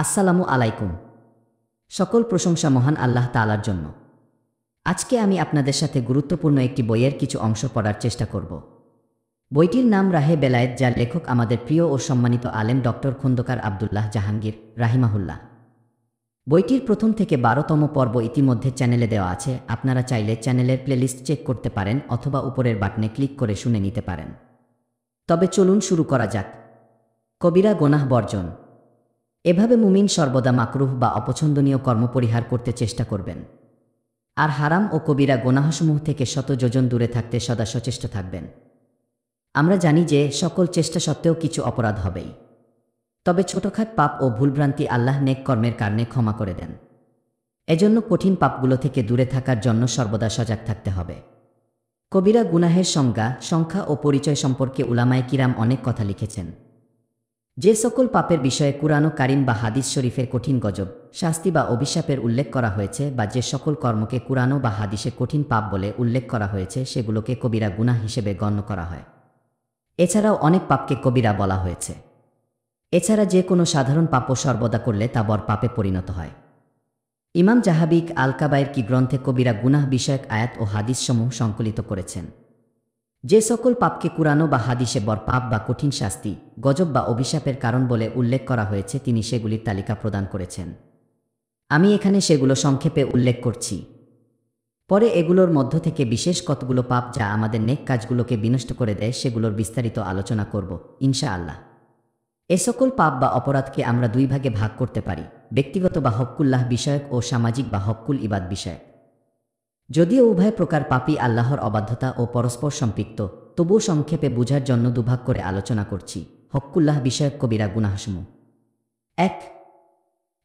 আসসালামু আলাইকুম। সকল প্রশংসা মহান আল্লাহ তাআলার জন্য। আজকে আমি আপনাদের সাথে গুরুত্বপূর্ণ একটি বইয়ের কিছু অংশ পড়ার চেষ্টা করব। বইটির নাম রাহে বেলায়েত, যার লেখক আমাদের প্রিয় ও সম্মানিত আলেম ডক্টর খন্দকার আব্দুল্লাহ জাহাঙ্গীর রাহিমাহুল্লাহ। বইটির প্রথম থেকে 12তম পর্ব ইতিমধ্যে চ্যানেলে দেওয়া আছে। আপনারা চাইলে চ্যানেলের প্লেলিস্ট চেক করতে পারেন অথবা উপরের বাটনে ক্লিক করে শুনে নিতে পারেন। তবে চলুন শুরু করা যাক। কবিরা গোনাহ বর্জন। এভাবে মুমিন সর্বদা মাকরুহ বা অপছন্দনীয় কর্ম পরিহার করতে চেষ্টা করবেন, আর হারাম ও কবিরা গোনাহসমূহ থেকে শত যোজন দূরে থাকতে সদা সচেষ্ট থাকবেন। আমরা জানি যে সকল চেষ্টা সত্ত্বেও কিছু অপরাধ হবেই, তবে ছোটখাট পাপ ও ভুলভ্রান্তি আল্লাহ নেক কর্মের কারণে ক্ষমা করে দেন। এজন্য কঠিন পাপগুলো থেকে দূরে থাকার জন্য সর্বদা সজাগ থাকতে হবে। কবিরা গুনাহের সংখ্যা ও পরিচয় সম্পর্কে উলামায়ে কিরাম অনেক কথা লিখেছেন। যে সকল পাপের বিষয়ে কুরআন কারীম বা হাদিস শরীফের কঠিন গজব, শাস্তি বা অভিশাপের উল্লেখ করা হয়েছে, বা যে সকল কর্মকে কুরআন বা হাদিসে কঠিন পাপ বলে উল্লেখ করা হয়েছে, সেগুলোকে কবিরা গুনাহ হিসেবে গণ্য করা হয়। এছাড়াও অনেক পাপকে কবিরা বলা হয়েছে। এছাড়া যে কোনো সাধারণ পাপও সর্বদা করলে তা বড় পাপে পরিণত হয়। ইমাম জাহাবিক আল কাবায়ের কি গ্রন্থে কবিরা গুনাহ বিষয়ক আয়াত ও হাদিসসমূহ সংকলিত করেছেন। যে সকল পাপকে কুরআন বা হাদিসে বড় পাপ বা কঠিন শাস্তি, গজব বা অভিশাপের কারণ বলে উল্লেখ করা হয়েছে, তিনি সেগুলির তালিকা প্রদান করেছেন। আমি এখানে সেগুলো সংক্ষেপে উল্লেখ করছি। পরে এগুলোর মধ্য থেকে বিশেষ কতগুলো পাপ যা আমাদের নেক কাজগুলোকে বিনষ্ট করে দেয়, সেগুলোর বিস্তারিত আলোচনা করব ইনশাআল্লাহ। এ সকল পাপ বা অপরাধকে আমরা দুই ভাগে ভাগ করতে পারি: ব্যক্তিগত বা হক্কুল্লাহ বিষয়ক ও সামাজিক বা হক্কুল ইবাদ বিষয়ক। যদিও উভয় প্রকার পাপই আল্লাহর অবাধ্যতা ও পরস্পর সম্পৃক্ত, তবুও সংক্ষেপে বুঝার জন্য দুভাগ করে আলোচনা করছি। হক্কুল্লাহ বিষয়ক কবিরা গুনাহসমূহ। ১.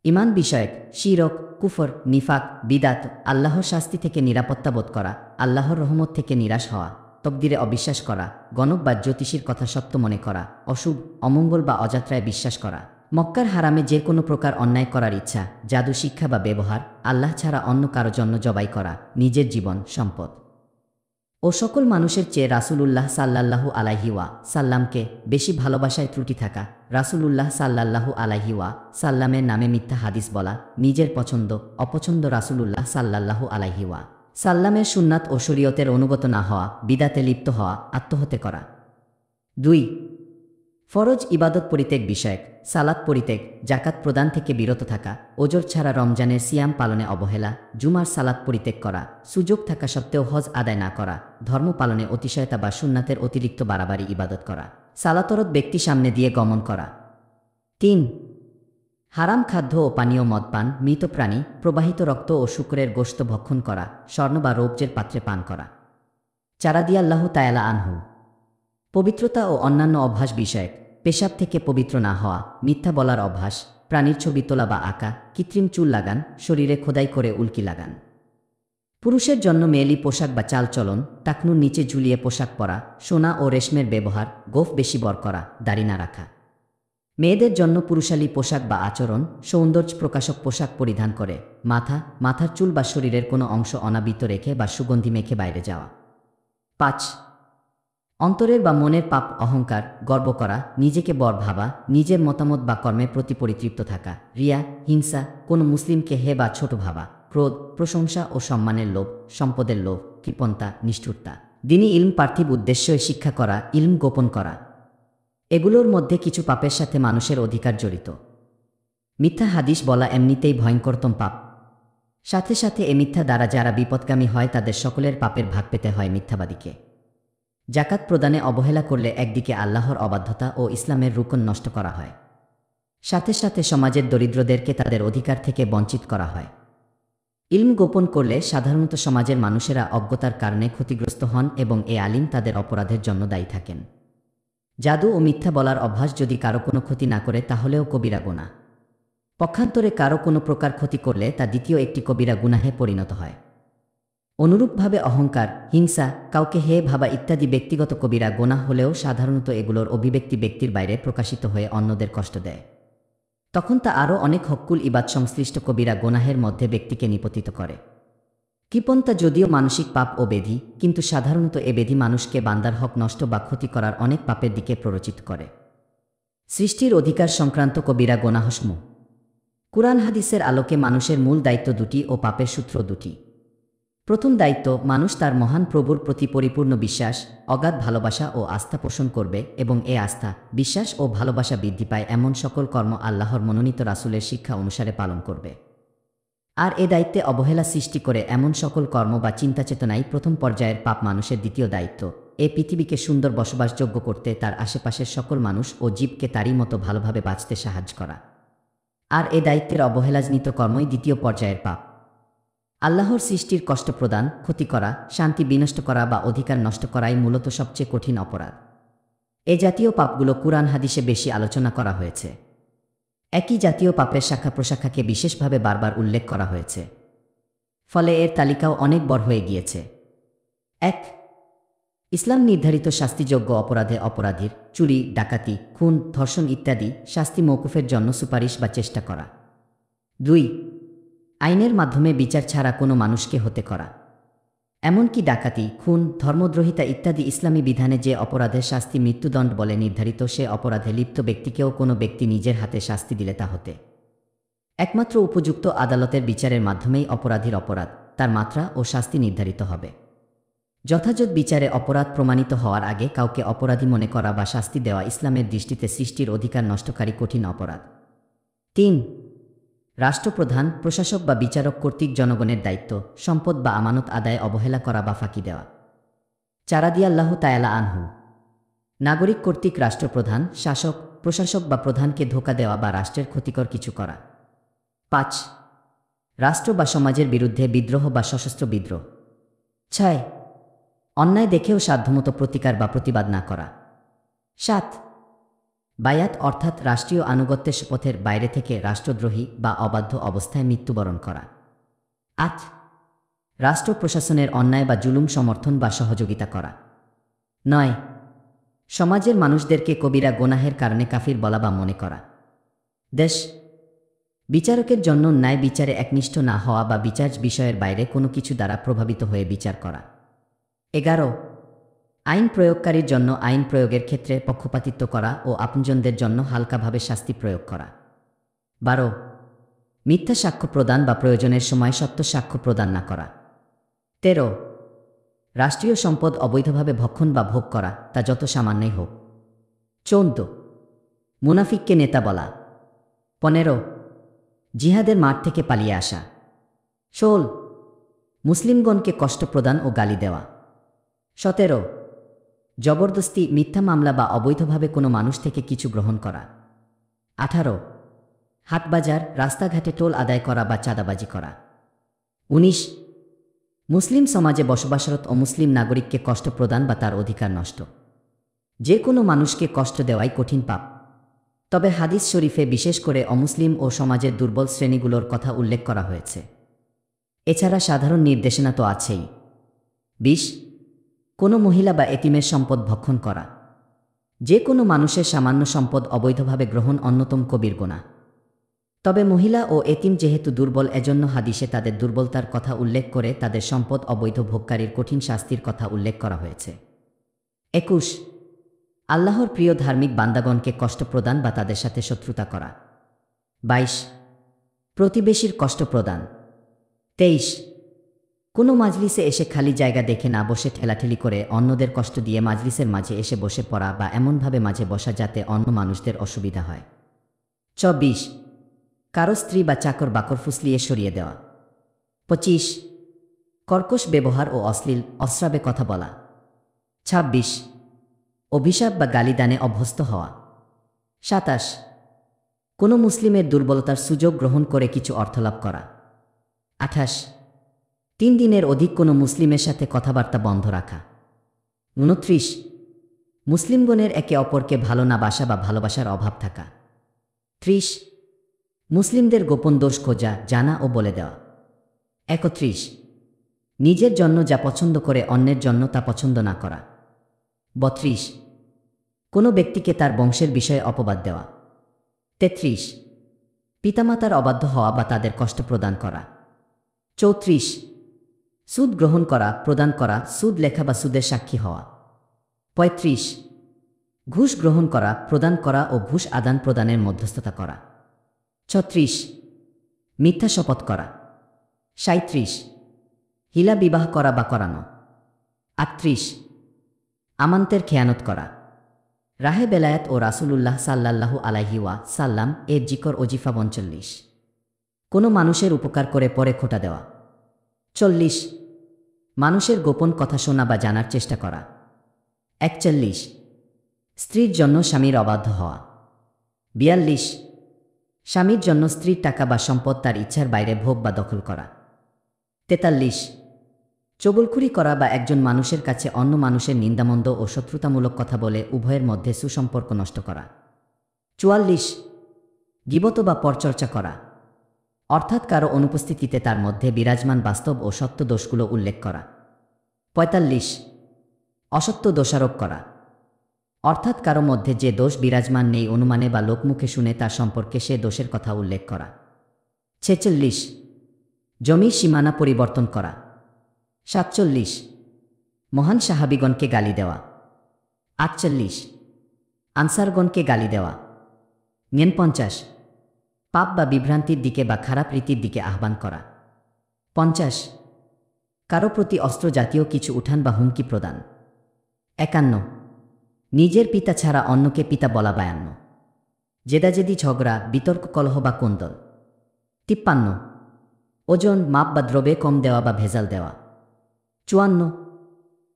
ঈমান বিষয়ক: শিরক, কুফর, নিফাক, বিদাত, আল্লাহর শাস্তি থেকে নিরাপত্তা বোধ করা, আল্লাহর রহমত থেকে নিরাশ হওয়া, তকদিরে অবিশ্বাস করা, গণক বা জ্যোতিষীর কথা সত্য মনে করা, অশুভ, অমঙ্গল বা অযাত্রায় বিশ্বাস করা, মক্কার হারামে যে কোনো প্রকার অন্যায় করার ইচ্ছা, জাদু শিক্ষা বা ব্যবহার, আল্লাহ ছাড়া অন্য কারো জন্য জবাই করা, নিজের জীবন, সম্পদ ও সকল মানুষের চেয়ে রাসূলুল্লাহ সাল্লাল্লাহু আলাইহি ওয়া সাল্লামকে বেশি ভালোবাসায় ত্রুটি থাকা, রাসূলুল্লাহ সাল্লাল্লাহু আলাইহি ওয়া সাল্লামের নামে মিথ্যা হাদিস বলা, নিজের পছন্দ অপছন্দ রাসূলুল্লাহ সাল্লাল্লাহু আলাইহি ওয়া সাল্লামের সুন্নাত ও শরীয়তের অনুগত না হওয়া, বিদাতে লিপ্ত হওয়া, আত্মহত্যা করা। ২. ফরজ ইবাদত পরিত্যাগ বিষয়ক: সালাত পরিত্যাগ, জাকাত প্রদান থেকে বিরত থাকা, ওজর ছাড়া রমজানের সিয়াম পালনে অবহেলা, জুমার সালাত পরিত্যাগ করা, সুযোগ থাকা সত্ত্বেও হজ আদায় না করা, ধর্ম পালনে অতিশয়তা বা সুন্নাতের অতিরিক্ত বাড়াবাড়ি ইবাদত করা, সালাতরত ব্যক্তি সামনে দিয়ে গমন করা। ৩. হারাম খাদ্য ও পানীয় মদপান, মৃত প্রাণী, প্রবাহিত রক্ত ও শুকরের গোশত ভক্ষণ করা, স্বর্ণ বা রৌপ্যের পাত্রে পান করা। ৪. রাদিয়াল্লাহু তাআলা আনহু। পবিত্রতা ও অন্যান্য অভ্যাস বিষয়ক: পেশাব থেকে পবিত্র না হওয়া, মিথ্যা বলার অভ্যাস, প্রাণীর ছবি তোলা বা আঁকা, কৃত্রিম চুল লাগান, শরীরে খোদাই করে উল্কি লাগান। পুরুষের জন্য মেয়েলি পোশাক বা চালচলন, টাকনুর নিচে ঝুলিয়ে পোশাক পরা, সোনা ও রেশমের ব্যবহার, গোঁফ বেশি বড় করা, দাড়ি না রাখা। মেয়েদের জন্য পুরুষালী পোশাক বা আচরণ, সৌন্দর্য প্রকাশক পোশাক পরিধান করে, মাথার চুল বা শরীরের কোনো অংশ অনাবৃত রেখে বা সুগন্ধি মেখে বাইরে যাওয়া। ৫. অন্তরের বা মনের পাপ: অহংকার, গর্ব করা, নিজেকে বড় ভাবা, নিজের মতামত বা কর্মের প্রতি পরিতৃপ্ত থাকা, রিয়া, হিংসা, কোনো মুসলিমকে হে বা ছোট ভাবা, ক্রোধ, প্রশংসা ও সম্মানের লোভ, সম্পদের লোভ, কৃপণতা, নিষ্ঠুরতা, দ্বীনি ইলম পার্থিব উদ্দেশ্যে শিক্ষা করা, ইলম গোপন করা। এগুলোর মধ্যে কিছু পাপের সাথে মানুষের অধিকার জড়িত। মিথ্যা হাদিস বলা এমনিতেই ভয়ঙ্করতম পাপ। সাথে সাথে এ মিথ্যা দ্বারা যারা বিপদগামী হয় তাদের সকলের পাপের ভাগ পেতে হয় মিথ্যাবাদীকে। জাকাত প্রদানে অবহেলা করলে একদিকে আল্লাহর অবাধ্যতা ও ইসলামের রুকন নষ্ট করা হয়, সাথে সাথে সমাজের দরিদ্রদেরকে তাদের অধিকার থেকে বঞ্চিত করা হয়। ইলম গোপন করলে সাধারণত সমাজের মানুষেরা অজ্ঞতার কারণে ক্ষতিগ্রস্ত হন এবং এ আলিম তাদের অপরাধের জন্য দায়ী থাকেন। জাদু ও মিথ্যা বলার অভ্যাস যদি কারো কোনো ক্ষতি না করে তাহলেও কবিরা গুনাহ। পক্ষান্তরে কারো কোনো প্রকার ক্ষতি করলে তা দ্বিতীয় একটি কবিরা গুনাহে পরিণত হয়। অনুরূপভাবে অহংকার, হিংসা, কাউকে হে ভাবা ইত্যাদি ব্যক্তিগত কবিরা গুনাহ হলেও সাধারণত এগুলোর অভিব্যক্তি ব্যক্তির বাইরে প্রকাশিত হয়ে অন্যদের কষ্ট দেয়। তখন তা আরও অনেক হক্কুল ইবাদ সংশ্লিষ্ট কবিরা গুনাহের মধ্যে ব্যক্তিকে নিপতিত করে। কৃপণতা যদিও মানসিক পাপ ও বেধি, কিন্তু সাধারণত এ বেধি মানুষকে বান্দার হক নষ্ট বা ক্ষতি করার অনেক পাপের দিকে প্ররোচিত করে। সৃষ্টির অধিকার সংক্রান্ত কবিরা গুনাহসমূহ: কুরআন হাদিসের আলোকে মানুষের মূল দায়িত্ব দুটি ও পাপের সূত্র দুটি। প্রথম দায়িত্ব, মানুষ তার মহান প্রভুর প্রতি পরিপূর্ণ বিশ্বাস, অগাধ ভালোবাসা ও আস্থা পোষণ করবে এবং এ আস্থা, বিশ্বাস ও ভালোবাসা বৃদ্ধি পায় এমন সকল কর্ম আল্লাহর মনোনীত রাসূলের শিক্ষা অনুসারে পালন করবে। আর এ দায়িত্বে অবহেলা সৃষ্টি করে এমন সকল কর্ম বা চিন্তাচেতনাই প্রথম পর্যায়ের পাপ। মানুষের দ্বিতীয় দায়িত্ব, এ পৃথিবীকে সুন্দর বসবাসযোগ্য করতে তার আশেপাশের সকল মানুষ ও জীবকে তারই মতো ভালোভাবে বাঁচতে সাহায্য করা। আর এ দায়িত্বের অবহেলাজনিত কর্মই দ্বিতীয় পর্যায়ের পাপ। আল্লাহর সৃষ্টির কষ্ট প্রদান, ক্ষতি করা, শান্তি বিনষ্ট করা বা অধিকার নষ্ট করাই মূলত সবচেয়ে কঠিন অপরাধ। এ জাতীয় পাপগুলো কুরআন হাদিসে বেশি আলোচনা করা হয়েছে। একই জাতীয় পাপের শাখা প্রশাখাকে বিশেষভাবে বারবার উল্লেখ করা হয়েছে, ফলে এর তালিকাও অনেক বড় হয়ে গিয়েছে। ১. ইসলাম নির্ধারিত শাস্তিযোগ্য অপরাধে অপরাধীর চুরি, ডাকাতি, খুন, ধর্ষণ ইত্যাদি শাস্তি মওকুফের জন্য সুপারিশ বা চেষ্টা করা। ২. আইনের মাধ্যমে বিচার ছাড়া কোনো মানুষকে হত্যা করা। এমনকি ডাকাতি, খুন, ধর্মদ্রোহিতা ইত্যাদি ইসলামী বিধানে যে অপরাধের শাস্তি মৃত্যুদণ্ড বলে নির্ধারিত, সে অপরাধে লিপ্ত ব্যক্তিকেও কোনো ব্যক্তি নিজের হাতে শাস্তি দিলে তা হতে একমাত্র উপযুক্ত আদালতের বিচারের মাধ্যমেই অপরাধীর অপরাধ, তার মাত্রা ও শাস্তি নির্ধারিত হবে। যথাযথ বিচারে অপরাধ প্রমাণিত হওয়ার আগে কাউকে অপরাধী মনে করা বা শাস্তি দেওয়া ইসলামের দৃষ্টিতে সৃষ্টির অধিকার নষ্টকারী কঠিন অপরাধ। ৩. রাষ্ট্রপ্রধান, প্রশাসক বা বিচারক কর্তৃক জনগণের দায়িত্ব, সম্পদ বা আমানত আদায়ে অবহেলা করা বা ফাঁকি দেওয়া। ৪. রাদিয়াল্লাহু তাআলা আনহু, নাগরিক কর্তৃক রাষ্ট্রপ্রধান, শাসক, প্রশাসক বা প্রধানকে ধোঁকা দেওয়া বা রাষ্ট্রের ক্ষতিকর কিছু করা। ৫. রাষ্ট্র বা সমাজের বিরুদ্ধে বিদ্রোহ বা সশস্ত্র বিদ্রোহ। ৬. অন্যায় দেখেও সাধ্যমতো প্রতিকার বা প্রতিবাদ না করা। ৭. বায়াত অর্থাৎ রাষ্ট্রীয় আনুগত্যের শপথের বাইরে থেকে রাষ্ট্রদ্রোহী বা অবাধ্য অবস্থায় মৃত্যুবরণ করা। ৮. রাষ্ট্র প্রশাসনের অন্যায় বা জুলুম সমর্থন বা সহযোগিতা করা। ৯. সমাজের মানুষদেরকে কবিরা গোনাহের কারণে কাফির বলা বা মনে করা। ১০. বিচারকের জন্য ন্যায় বিচারে একনিষ্ঠ না হওয়া বা বিচার বিষয়ের বাইরে কোনো কিছু দ্বারা প্রভাবিত হয়ে বিচার করা। ১১. আইন প্রয়োগকারীর জন্য আইন প্রয়োগের ক্ষেত্রে পক্ষপাতিত্ব করা ও আপনজনদের জন্য হালকাভাবে শাস্তি প্রয়োগ করা। ১২. মিথ্যা সাক্ষ্য প্রদান বা প্রয়োজনের সময় সত্য সাক্ষ্য প্রদান না করা। ১৩. রাষ্ট্রীয় সম্পদ অবৈধভাবে ভক্ষণ বা ভোগ করা, তা যত সামান্যই হোক। ১৪. মুনাফিককে নেতা বলা। ১৫. জিহাদের মাঠ থেকে পালিয়ে আসা। ১৬. মুসলিমগণকে কষ্ট প্রদান ও গালি দেওয়া। ১৭. জবরদস্তি, মিথ্যা মামলা বা অবৈধভাবে কোনো মানুষ থেকে কিছু গ্রহণ করা। ১৮. হাটবাজার, রাস্তাঘাটে টোল আদায় করা বা চাঁদাবাজি করা। ১৯. মুসলিম সমাজে বসবাসরত অমুসলিম নাগরিককে কষ্ট প্রদান বা তার অধিকার নষ্ট। যে কোনো মানুষকে কষ্ট দেওয়াই কঠিন পাপ। তবে হাদিস শরীফে বিশেষ করে অমুসলিম ও সমাজের দুর্বল শ্রেণীগুলোর কথা উল্লেখ করা হয়েছে। এছাড়া সাধারণ নির্দেশনা তো আছেই। ২০. কোনো মহিলা বা এতিমের সম্পদ ভক্ষণ করা। যে কোনো মানুষের সামান্য সম্পদ অবৈধভাবে গ্রহণ অন্যতম কবির গুনাহ। তবে মহিলা ও এতিম যেহেতু দুর্বল, এজন্য হাদিসে তাদের দুর্বলতার কথা উল্লেখ করে তাদের সম্পদ অবৈধ ভোগকারীর কঠিন শাস্তির কথা উল্লেখ করা হয়েছে। ২১. আল্লাহর প্রিয় ধার্মিক বান্দাগণকে কষ্ট প্রদান বা তাদের সাথে শত্রুতা করা। ২২. প্রতিবেশীর কষ্ট প্রদান। ২৩. কোনো মাজলিসে এসে খালি জায়গা দেখে না বসে ঠেলাঠেলি করে অন্যদের কষ্ট দিয়ে মাজলিসের মাঝে এসে বসে পড়া বা এমনভাবে মাঝে বসা যাতে অন্য মানুষদের অসুবিধা হয়। ২৪. কারো স্ত্রী বা চাকর বাকর ফুসলিয়ে সরিয়ে দেওয়া। ২৫. কর্কশ ব্যবহার ও অশ্লীল অশ্রাবে কথা বলা। ২৬. অভিশাপ বা গালিদানে অভ্যস্ত হওয়া। ২৭. কোনো মুসলিমের দুর্বলতার সুযোগ গ্রহণ করে কিছু অর্থলাভ করা। ২৮. ৩ দিনের অধিক কোনো মুসলিমের সাথে কথাবার্তা বন্ধ রাখা। ২৯. মুসলিমগণের একে অপরকে ভালো না বাসা বা ভালোবাসার অভাব থাকা। ৩০. মুসলিমদের গোপন দোষ খোঁজা, জানা ও বলে দেওয়া। ৩১. নিজের জন্য যা পছন্দ করে অন্যের জন্য তা পছন্দ না করা। ৩২. কোনো ব্যক্তিকে তার বংশের বিষয়ে অপবাদ দেওয়া। ৩৩. পিতামাতার অবাধ্য হওয়া বা তাদের কষ্ট প্রদান করা। ৩৪. সুদ গ্রহণ করা, প্রদান করা, সুদ লেখা বা সুদের সাক্ষী হওয়া। ৩৫. ঘুষ গ্রহণ করা, প্রদান করা ও ঘুষ আদান প্রদানের মধ্যস্থতা করা। ৩৬. মিথ্যা শপথ করা। ৩৭ হিলা বিবাহ করা বা করানো। ৩৮ আমানতের খেয়ানত করা। রাহে বেলায়েত ও রাসূলুল্লাহ সাল্লাল্লাহু আলাইহি ওয়াসাল্লাম এর জিকর ওজিফা ৪৯ কোনো মানুষের উপকার করে পরে খোটা দেওয়া। ৪০ মানুষের গোপন কথা শোনা বা জানার চেষ্টা করা। ৪১ স্ত্রীর জন্য স্বামীর অবাধ্য হওয়া। ৪২ স্বামীর জন্য স্ত্রীর টাকা বা সম্পদ তার ইচ্ছার বাইরে ভোগ বা দখল করা। ৪৩ চগলখুরি করা বা একজন মানুষের কাছে অন্য মানুষের নিন্দামন্দ ও শত্রুতামূলক কথা বলে উভয়ের মধ্যে সুসম্পর্ক নষ্ট করা। ৪৪ গীবত বা পরচর্চা করা, অর্থাৎ কারো অনুপস্থিতিতে তার মধ্যে বিরাজমান বাস্তব ও সত্য দোষগুলো উল্লেখ করা। ৪৫ অসত্য দোষারোপ করা, অর্থাৎ কারো মধ্যে যে দোষ বিরাজমান নেই অনুমানে বা লোকমুখে শুনে তার সম্পর্কে সে দোষের কথা উল্লেখ করা। ৪৬ জমির সীমানা পরিবর্তন করা। ৪৭ মহান সাহাবীগণকে গালি দেওয়া। ৪৮ আনসারগণকে গালি দেওয়া। ৪৯ পাপ বা বিভ্রান্তির দিকে বা খারাপ রীতির দিকে আহ্বান করা। ৫০ কারো প্রতি অস্ত্র জাতীয় কিছু উঠান বা হুমকি প্রদান। ৫১ নিজের পিতা ছাড়া অন্যকে পিতা বলা ৫২ জেদাজেদি ঝগড়া বিতর্ক কলহ বা কোন্দল। ৫৩ ওজন মাপ বা দ্রব্যে কম দেওয়া বা ভেজাল দেওয়া। ৫৪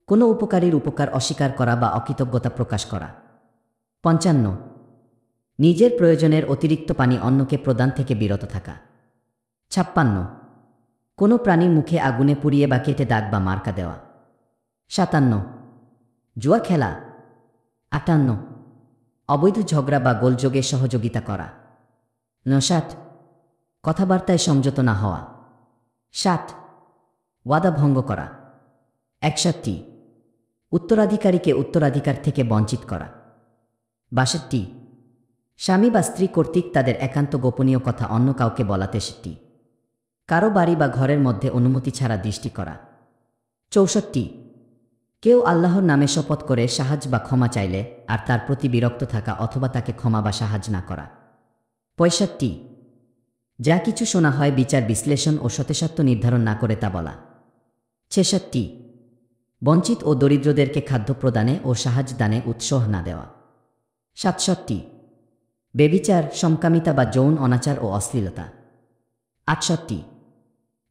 কোনো উপকারীর উপকার অস্বীকার করা বা অকৃতজ্ঞতা প্রকাশ করা। ৫৫ নিজের প্রয়োজনের অতিরিক্ত পানি অন্যকে প্রদান থেকে বিরত থাকা। ৫৬ কোনো প্রাণীর মুখে আগুনে পুড়িয়ে বা কেটে দাগ বা মার্কা দেওয়া। ৫৭ জুয়া খেলা। ৫৮ অবৈধ ঝগড়া বা গোলযোগে সহযোগিতা করা। ৫৯ কথাবার্তায় সংযত না হওয়া। ৭ ওয়াদা ভঙ্গ করা। ৬১ উত্তরাধিকারীকে উত্তরাধিকার থেকে বঞ্চিত করা। ৬২ স্বামী বা স্ত্রী কর্তৃক তাদের একান্ত গোপনীয় কথা অন্য কাউকে বলাতে সেটি। কারো বাড়ি বা ঘরের মধ্যে অনুমতি ছাড়া দৃষ্টি করা। ৬৪ কেউ আল্লাহর নামে শপথ করে সাহায্য বা ক্ষমা চাইলে আর তার প্রতি বিরক্ত থাকা অথবা তাকে ক্ষমা বা সাহায্য না করা। ৬৫ যা কিছু শোনা হয় বিচার বিশ্লেষণ ও সত্যসত্য নির্ধারণ না করে তা বলা। ৬৬ বঞ্চিত ও দরিদ্রদেরকে খাদ্য প্রদানে ও সাহায্য দানে উৎসাহ না দেওয়া। ৬৭ বেবিচার সমকামিতা বা যৌন অনাচার ও অশ্লীলতা। ৬৮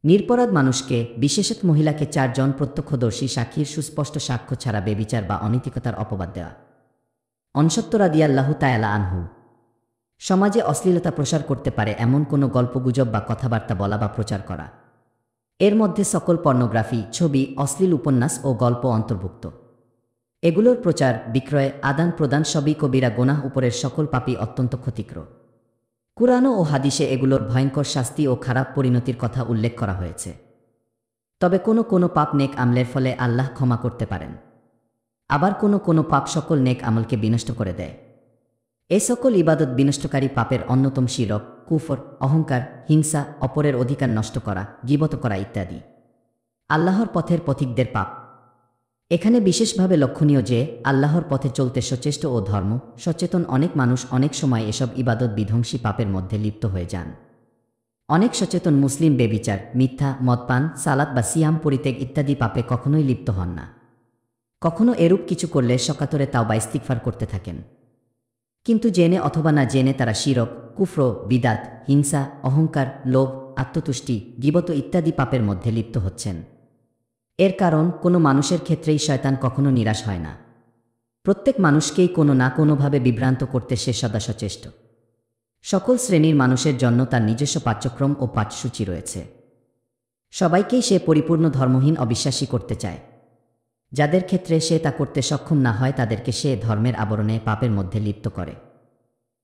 নিরপরাধ মানুষকে বিশেষত মহিলাকে ৪ জন প্রত্যক্ষদর্শী সাক্ষীর সুস্পষ্ট সাক্ষ্য ছাড়া বেবিচার বা অনৈতিকতার অপবাদ দেওয়া। ৬৯ রাদিয়াল্লাহু তাআলা আনহু সমাজে অশ্লীলতা প্রসার করতে পারে এমন কোনো গল্পগুজব বা কথাবার্তা বলা বা প্রচার করা। এর মধ্যে সকল পর্নোগ্রাফি ছবি অশ্লীল উপন্যাস ও গল্প অন্তর্ভুক্ত। এগুলোর প্রচার বিক্রয় আদান প্রদান সবই কবিরা গোনাহ উপরের সকল পাপই অত্যন্ত ক্ষতিকর। কুরআন ও হাদিসে এগুলোর ভয়ঙ্কর শাস্তি ও খারাপ পরিণতির কথা উল্লেখ করা হয়েছে। তবে কোনো পাপ নেক আমলের ফলে আল্লাহ ক্ষমা করতে পারেন, আবার কোনো পাপ সকল নেক আমলকে বিনষ্ট করে দেয়। এ সকল ইবাদত বিনষ্টকারী পাপের অন্যতম শিরক, কুফর, অহংকার, হিংসা, অপরের অধিকার নষ্ট করা, গীবত করা ইত্যাদি আল্লাহর পথের পথিকদের পাপ। এখানে বিশেষভাবে লক্ষণীয় যে আল্লাহর পথে চলতে সচেষ্ট ও ধর্ম সচেতন অনেক মানুষ অনেক সময় এসব ইবাদত বিধ্বংসী পাপের মধ্যে লিপ্ত হয়ে যান। অনেক সচেতন মুসলিম বেবিচার, মিথ্যা, মদপান, সালাত বা সিয়াম পরিত্যাগ ইত্যাদি পাপে কখনোই লিপ্ত হন না। কখনো এরূপ কিছু করলে সকাতরে তাওবা ইস্তিগফার করতে থাকেন, কিন্তু জেনে অথবা না জেনে তারা শিরক, কুফর, বিদাত, হিংসা, অহংকার, লোভ, আত্মতুষ্টি, গীবত ইত্যাদি পাপের মধ্যে লিপ্ত হচ্ছেন। এর কারণ কোনো মানুষের ক্ষেত্রেই শয়তান কখনো নিরাশ হয় না। প্রত্যেক মানুষকেই কোনো না কোনোভাবে বিভ্রান্ত করতে সে সদা সচেষ্ট। সকল শ্রেণীর মানুষের জন্য তার নিজস্ব পাঠ্যক্রম ও পাঠ্যসূচি রয়েছে। সবাইকেই সে পরিপূর্ণ ধর্মহীন অবিশ্বাসী করতে চায়। যাদের ক্ষেত্রে সে তা করতে সক্ষম না হয় তাদেরকে সে ধর্মের আবরণে পাপের মধ্যে লিপ্ত করে,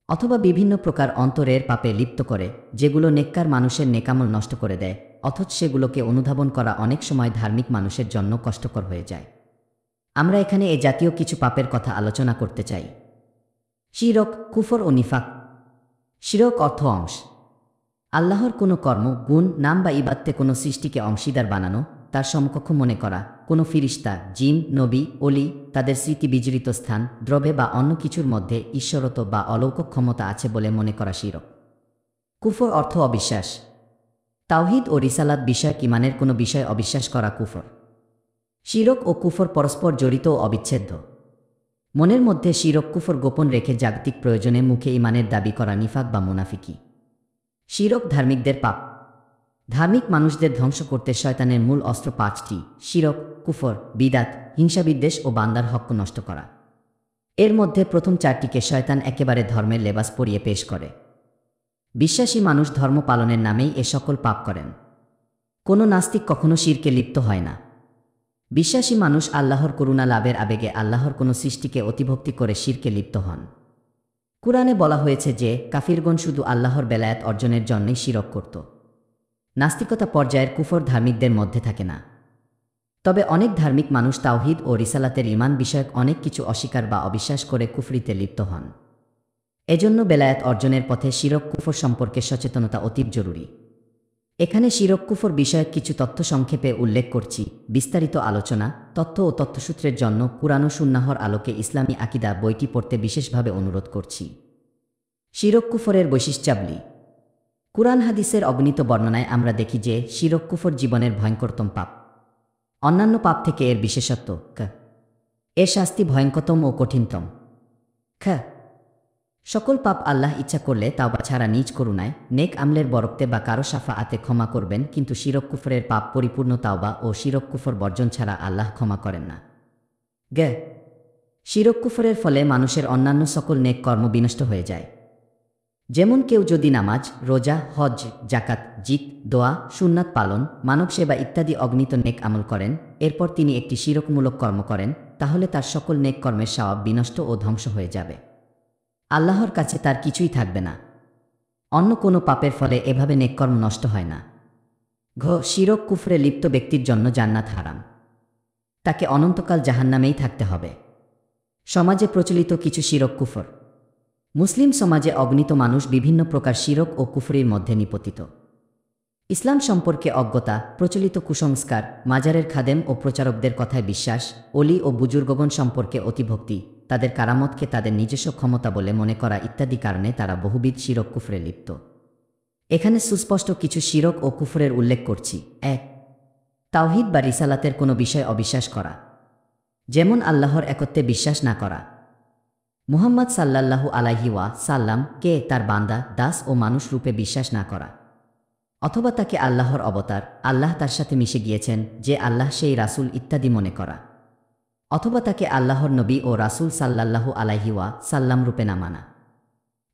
অথবা বিভিন্ন প্রকার অন্তরের পাপে লিপ্ত করে, যেগুলো নেককার মানুষের নেকামল নষ্ট করে দেয়, অথচ সেগুলোকে অনুধাবন করা অনেক সময় ধার্মিক মানুষের জন্য কষ্টকর হয়ে যায়। আমরা এখানে এ জাতীয় কিছু পাপের কথা আলোচনা করতে চাই। শিরক, কুফর ও নিফাক। শিরক অর্থ অংশ। আল্লাহর কোনো কর্ম, গুণ, নাম বা ইবাদতে কোনো সৃষ্টিকে অংশীদার বানানো, তার সমকক্ষ মনে করা, কোনো ফিরিস্তা, জিন, নবী, অলি, তাদের স্মৃতি বিজড়িত স্থান, দ্রব্যে বা অন্য কিছুর মধ্যে ঈশ্বরত বা অলৌকিক ক্ষমতা আছে বলে মনে করা শিরক। কুফর অর্থ অবিশ্বাস। তাওহীদ ও রিসালাত বিষয়ক ঈমানের কোনো বিষয় অবিশ্বাস করা কুফর। শিরক ও কুফর পরস্পর জড়িত ও অবিচ্ছেদ্য। মনের মধ্যে শিরক কুফর গোপন রেখে জাগতিক প্রয়োজনে মুখে ঈমানের দাবি করা নিফাক বা মুনাফিকি। শিরক ধার্মিকদের পাপ। ধার্মিক মানুষদের ধ্বংস করতে শয়তানের মূল অস্ত্র পাঁচটি: শিরক, কুফর, বিদাত, হিংসাবিদ্বেষ ও বান্দার হক নষ্ট করা। এর মধ্যে প্রথম চারটিকে শয়তান একেবারে ধর্মের লেবাস পরিয়ে পেশ করে। বিশ্বাসী মানুষ ধর্ম পালনের নামেই এ সকল পাপ করেন। কোনো নাস্তিক কখনো শিরকে লিপ্ত হয় না। বিশ্বাসী মানুষ আল্লাহর করুণা লাভের আবেগে আল্লাহর কোনো সৃষ্টিকে অতিভক্তি করে শিরকে লিপ্ত হন। কুরআনে বলা হয়েছে যে কাফিরগণ শুধু আল্লাহর বেলায়াত অর্জনের জন্যই শিরক করত। নাস্তিকতা পর্যায়ের কুফর ধার্মিকদের মধ্যে থাকে না। তবে অনেক ধার্মিক মানুষ তাওহীদ ও রিসালাতের ঈমান বিষয়ক অনেক কিছু অস্বীকার বা অবিশ্বাস করে কুফরিতে লিপ্ত হন। এজন্য বেলায়াত অর্জনের পথে শিরক কুফর সম্পর্কে সচেতনতা অতীব জরুরি। এখানে শিরক কুফর বিষয়ক কিছু তথ্য সংক্ষেপে উল্লেখ করছি। বিস্তারিত আলোচনা, তথ্য ও তথ্যসূত্রের জন্য কুরআন ও সুন্নাহর আলোকে ইসলামী আকিদা বইটি পড়তে বিশেষভাবে অনুরোধ করছি। শিরক কুফরের বৈশিষ্ট্যাবলী। কুরআন হাদিসের অগণিত বর্ণনায় আমরা দেখি যে শিরক কুফর জীবনের ভয়ঙ্করতম পাপ। অন্যান্য পাপ থেকে এর বিশেষত্ব এর শাস্তি ভয়ঙ্করতম ও কঠিনতম। সকল পাপ আল্লাহ ইচ্ছা করলে তাওবা ছাড়া নিজ করুণায়, নেক আমলের বরকতে বা কারো শাফাআতে ক্ষমা করবেন, কিন্তু শিরক কুফরের পাপ পরিপূর্ণ তাওবা ও শিরক কুফর বর্জন ছাড়া আল্লাহ ক্ষমা করেন না। শিরক কুফরের ফলে মানুষের অন্যান্য সকল নেক কর্ম বিনষ্ট হয়ে যায়। যেমন কেউ যদি নামাজ, রোজা, হজ, জাকাত, জিত, দোয়া, সুন্নাত পালন, মানব সেবা ইত্যাদি অগণিত নেক আমল করেন, এরপর তিনি একটি শিরকমূলক কর্ম করেন, তাহলে তার সকল নেক কর্মের সওয়াব বিনষ্ট ও ধ্বংস হয়ে যাবে। আল্লাহর কাছে তার কিছুই থাকবে না। অন্য কোনো পাপের ফলে এভাবে নেককর্ম নষ্ট হয় না। শিরক কুফরে লিপ্ত ব্যক্তির জন্য জান্নাত হারাম। তাকে অনন্তকাল জাহান্নামেই থাকতে হবে। সমাজে প্রচলিত কিছু শিরক কুফর। মুসলিম সমাজে অগণিত মানুষ বিভিন্ন প্রকার শিরক ও কুফরির মধ্যে নিপতিত। ইসলাম সম্পর্কে অজ্ঞতা, প্রচলিত কুসংস্কার, মাজারের খাদেম ও প্রচারকদের কথায় বিশ্বাস, অলি ও বুজুর্গগণ সম্পর্কে অতিভক্তি, তাদের কারামতকে তাদের নিজস্ব ক্ষমতা বলে মনে করা ইত্যাদি কারণে তারা বহুবিধ শিরক কুফরে লিপ্ত। এখানে সুস্পষ্ট কিছু শিরক ও কুফরের উল্লেখ করছি। ১. তাওহীদ বা রিসালাতের কোনো বিষয় অবিশ্বাস করা, যেমন আল্লাহর একত্বে বিশ্বাস না করা, মুহাম্মদ সাল্লাল্লাহু আলাইহি ওয়া সাল্লাম কে তার বান্দা, দাস ও মানুষ রূপে বিশ্বাস না করা, অথবা তাকে আল্লাহর অবতার, আল্লাহ তার সাথে মিশে গিয়েছেন, যে আল্লাহ সেই রাসূল ইত্যাদি মনে করা, অথবা তাকে আল্লাহর নবী ও রাসূল সাল্লাল্লাহু আলাইহি ওয়া সাল্লাম রূপে না মানা,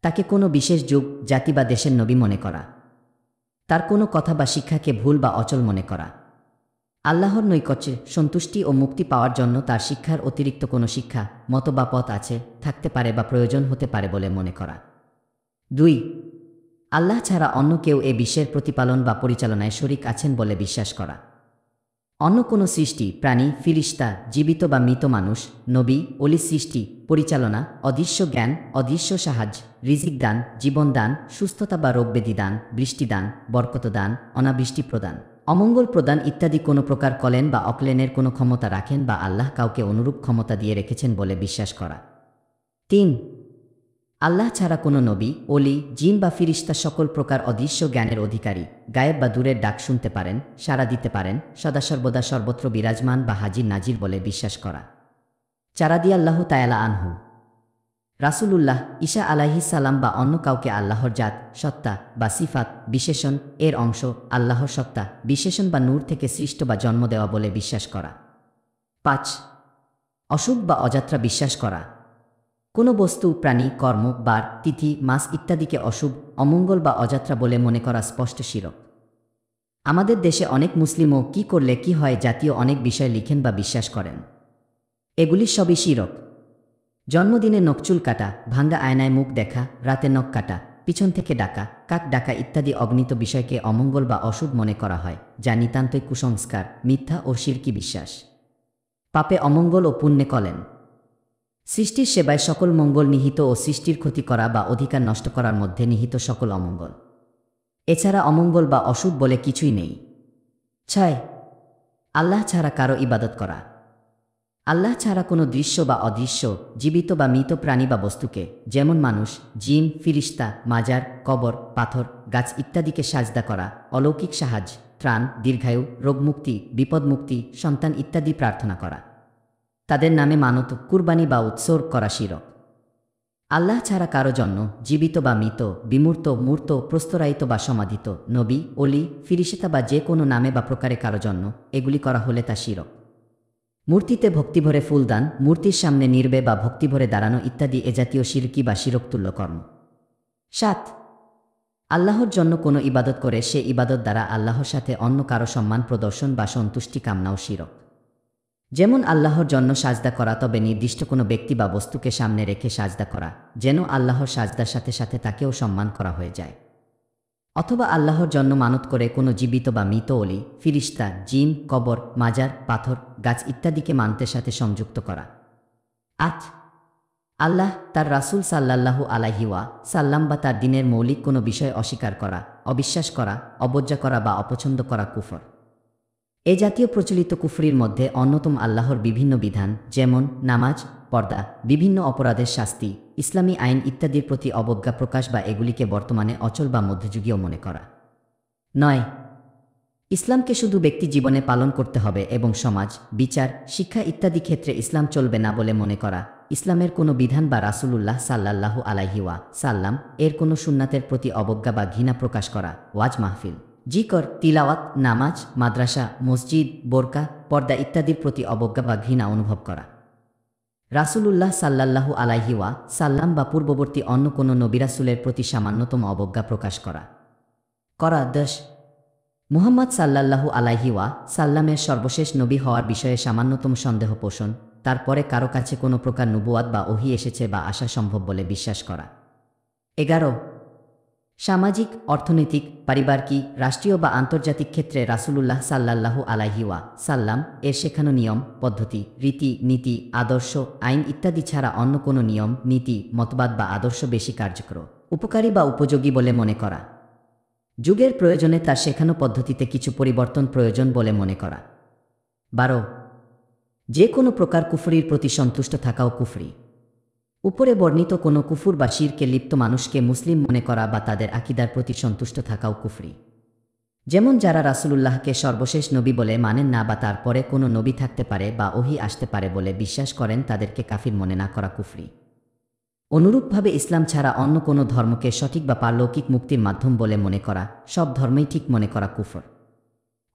তাকে কোনো বিশেষ যুগ, জাতি বা দেশের নবী মনে করা, তার কোনো কথা বা শিক্ষাকে ভুল বা অচল মনে করা, আল্লাহর নৈকট্যে সন্তুষ্টি ও মুক্তি পাওয়ার জন্য তার শিক্ষার অতিরিক্ত কোনো শিক্ষা, মত বা পথ আছে, থাকতে পারে বা প্রয়োজন হতে পারে বলে মনে করা। ২. আল্লাহ ছাড়া অন্য কেউ এ বিশ্বের প্রতিপালন বা পরিচালনায় শরিক আছেন বলে বিশ্বাস করা। অন্য কোনো সৃষ্টি, প্রাণী, ফিরিস্তা, জীবিত বা মৃত মানুষ, নবী, অলি সৃষ্টি, পরিচালনা, অদৃশ্য জ্ঞান, অদৃশ্য সাহায্য, রিজিক দান, জীবন দান, সুস্থতা বা রোগব্যাধি দান, বৃষ্টি দান, বরকত দান, অনাবৃষ্টি প্রদান, অমঙ্গল প্রদান ইত্যাদি কোনো প্রকার কলেন বা অকলেনের কোনো ক্ষমতা রাখেন বা আল্লাহ কাউকে অনুরূপ ক্ষমতা দিয়ে রেখেছেন বলে বিশ্বাস করা। ৩. আল্লাহ ছাড়া কোনো নবী, অলি, জিন বা ফিরিস্তা সকল প্রকার অদৃশ্য জ্ঞানের অধিকারী, গায়েব বা দূরের ডাক শুনতে পারেন, সাড়া দিতে পারেন, সদাসর্বদা সর্বত্র বিরাজমান বা হাজির নাজির বলে বিশ্বাস করা। ৪. রাদিয়াল্লাহু তাআলা আনহু রাসূলুল্লাহ ঈসা আলাইহিস সালাম বা অন্য কাউকে আল্লাহর জাত, সত্তা বা সিফাত, বিশেষণ এর অংশ, আল্লাহর সত্তা, বিশেষণ বা নূর থেকে সৃষ্ট বা জন্ম দেওয়া বলে বিশ্বাস করা। ৫. অশুভ বা অযাত্রা বিশ্বাস করা। কোনো বস্তু, প্রাণী, কর্ম, বার, তিথি, মাস ইত্যাদিকে অশুভ, অমঙ্গল বা অযাত্রা বলে মনে করা স্পষ্ট শিরক। আমাদের দেশে অনেক মুসলিমও কি করলে কি হয় জাতীয় অনেক বিষয় লিখেন বা বিশ্বাস করেন। এগুলি সবই শিরক। জন্মদিনে নখচুল কাটা, ভাঙ্গা আয়নায় মুখ দেখা, রাতে নখ কাটা, পিছন থেকে ডাকা, কাক ডাকা ইত্যাদি অগণিত বিষয়কে অমঙ্গল বা অশুভ মনে করা হয়, যা নিতান্তই কুসংস্কার, মিথ্যা ও শিরকি বিশ্বাস। পাপে অমঙ্গল ও পুণ্যে কলেন। সৃষ্টির সেবায় সকল মঙ্গল নিহিত ও সৃষ্টির ক্ষতি করা বা অধিকার নষ্ট করার মধ্যে নিহিত সকল অমঙ্গল। এছাড়া অমঙ্গল বা অশুভ বলে কিছুই নেই। ৬. আল্লাহ ছাড়া কারো ইবাদত করা। আল্লাহ ছাড়া কোনো দৃশ্য বা অদৃশ্য, জীবিত বা মৃত প্রাণী বা বস্তুকে, যেমন মানুষ, জিন, ফিরিস্তা, মাজার, কবর, পাথর, গাছ ইত্যাদিকে সাজদা করা, অলৌকিক সাহায্য, ত্রাণ, দীর্ঘায়ু, রোগমুক্তি, বিপদমুক্তি, সন্তান ইত্যাদি প্রার্থনা করা, তাদের নামে মানত, কুরবানি বা উৎসর্গ করা শিরক। আল্লাহ ছাড়া কারো জন্য, জীবিত বা মৃত, বিমূর্ত, মূর্ত, প্রস্তরায়িত বা সমাধিত, নবী, অলি, ফিরিস্তা বা যে কোনো নামে বা প্রকারে কারো জন্য এগুলি করা হলে তা শিরক। মূর্তিতে ভক্তিভরে ফুলদান, মূর্তির সামনে নির্বে বা ভক্তিভরে দাঁড়ানো ইত্যাদি এ জাতীয় শিরকি বা শিরকতুল্য কর্ম। ৭ আল্লাহর জন্য কোনো ইবাদত করে সে ইবাদত দ্বারা আল্লাহর সাথে অন্য কারো সম্মান প্রদর্শন বা সন্তুষ্টি কামনাও শিরক। যেমন আল্লাহর জন্য সাজদা করা, তবে নির্দিষ্ট কোনো ব্যক্তি বা বস্তুকে সামনে রেখে সাজদা করা, যেন আল্লাহর সাজদার সাথে সাথে তাকেও সম্মান করা হয়ে যায়। অথবা আল্লাহর জন্য মানত করে কোনো জীবিত বা মৃত অলি, ফিরিস্তা, জিন, কবর, মাজার, পাথর, গাছ ইত্যাদিকে মানতের সাথে সংযুক্ত করা। ৮ আল্লাহ, তার রাসূল সাল্লাল্লাহু আলাইহি সাল্লাম বা তার দ্বীনের মৌলিক কোনো বিষয় অস্বীকার করা, অবিশ্বাস করা, অবজ্ঞা করা বা অপছন্দ করা কুফর। এ জাতীয় প্রচলিত কুফরির মধ্যে অন্যতম আল্লাহর বিভিন্ন বিধান, যেমন নামাজ, পর্দা, বিভিন্ন অপরাধের শাস্তি, ইসলামী আইন ইত্যাদির প্রতি অবজ্ঞা প্রকাশ বা এগুলিকে বর্তমানে অচল বা মধ্যযুগীয় মনে করা। ৯ ইসলামকে শুধু ব্যক্তি জীবনে পালন করতে হবে এবং সমাজ, বিচার, শিক্ষা ইত্যাদি ক্ষেত্রে ইসলাম চলবে না বলে মনে করা, ইসলামের কোনো বিধান বা রাসূলুল্লাহ সাল্লাল্লাহু আলাইহি সাল্লাম এর কোনো সুন্নাতের প্রতি অবজ্ঞা বা ঘৃণা প্রকাশ করা, ওয়াজ মাহফিল, জিকর, তিলাওয়াত, নামাজ, মাদ্রাসা, মসজিদ, বোরকা, পর্দা ইত্যাদির প্রতি অবজ্ঞা বা ঘৃণা অনুভব করা। রাসূলুল্লাহ সাল্লাল্লাহু আলাইহি সাল্লাম বা পূর্ববর্তী অন্য কোনো নবী রাসূলের প্রতি সামান্যতম অবজ্ঞা প্রকাশ করা। ১০ মুহাম্মদ সাল্লাল্লাহু আলাইহি সাল্লামের সর্বশেষ নবী হওয়ার বিষয়ে সামান্যতম সন্দেহ পোষণ, তারপরে কারো কাছে কোনো প্রকার নবুয়াত বা ওহী এসেছে বা আসা সম্ভব বলে বিশ্বাস করা। ১১ সামাজিক, অর্থনৈতিক, পারিবারিক, রাষ্ট্রীয় বা আন্তর্জাতিক ক্ষেত্রে রাসূলুল্লাহ সাল্লাল্লাহু আলাইহি সাল্লাম এর শেখানো নিয়ম, পদ্ধতি, রীতি, নীতি, আদর্শ, আইন ইত্যাদি ছাড়া অন্য কোনো নিয়ম, নীতি, মতবাদ বা আদর্শ বেশি কার্যকর, উপকারী বা উপযোগী বলে মনে করা। যুগের প্রয়োজনে তার শেখানো পদ্ধতিতে কিছু পরিবর্তন প্রয়োজন বলে মনে করা। ১২ যে কোনো প্রকার কুফরির প্রতি সন্তুষ্ট থাকাও কুফরি। উপরে বর্ণিত কোনো কুফর বা শিরকে লিপ্ত মানুষকে মুসলিম মনে করা বা তাদের আকীদার প্রতি সন্তুষ্ট থাকাও কুফরি। যেমন যারা রাসূলুল্লাহকে সর্বশেষ নবী বলে মানেন না বা তারপরে কোনো নবী থাকতে পারে বা ওহী আসতে পারে বলে বিশ্বাস করেন, তাদেরকে কাফির মনে না করা কুফরি। অনুরূপভাবে ইসলাম ছাড়া অন্য কোনো ধর্মকে সঠিক বা পারলৌকিক মুক্তির মাধ্যম বলে মনে করা, সব ধর্মেই ঠিক মনে করা কুফর।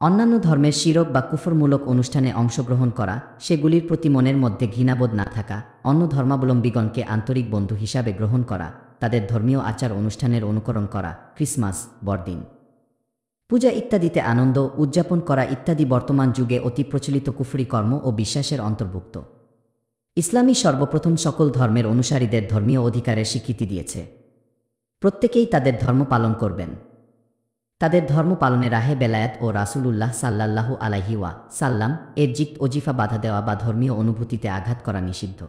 অন্যান্য ধর্মের শিরক বা কুফরমূলক অনুষ্ঠানে অংশগ্রহণ করা, সেগুলির প্রতি মনের মধ্যে ঘৃণাবোধ না থাকা, অন্য ধর্মাবলম্বীগণকে আন্তরিক বন্ধু হিসাবে গ্রহণ করা, তাদের ধর্মীয় আচার অনুষ্ঠানের অনুকরণ করা, ক্রিসমাস, বড়দিন, পূজা ইত্যাদিতে আনন্দ উদযাপন করা ইত্যাদি বর্তমান যুগে অতি প্রচলিত কুফরি কর্ম ও বিশ্বাসের অন্তর্ভুক্ত। ইসলামই সর্বপ্রথম সকল ধর্মের অনুসারীদের ধর্মীয় অধিকারের স্বীকৃতি দিয়েছে। প্রত্যেকেই তাদের ধর্ম পালন করবেন। তাদের ধর্ম পালনে রাহে বেলায়াত ও রাসূলুল্লাহ সাল্লাল্লাহু আলাইহি সাল্লাম এর জিত ওজিফা বাধা দেওয়া বা ধর্মীয় অনুভূতিতে আঘাত করা নিষিদ্ধ।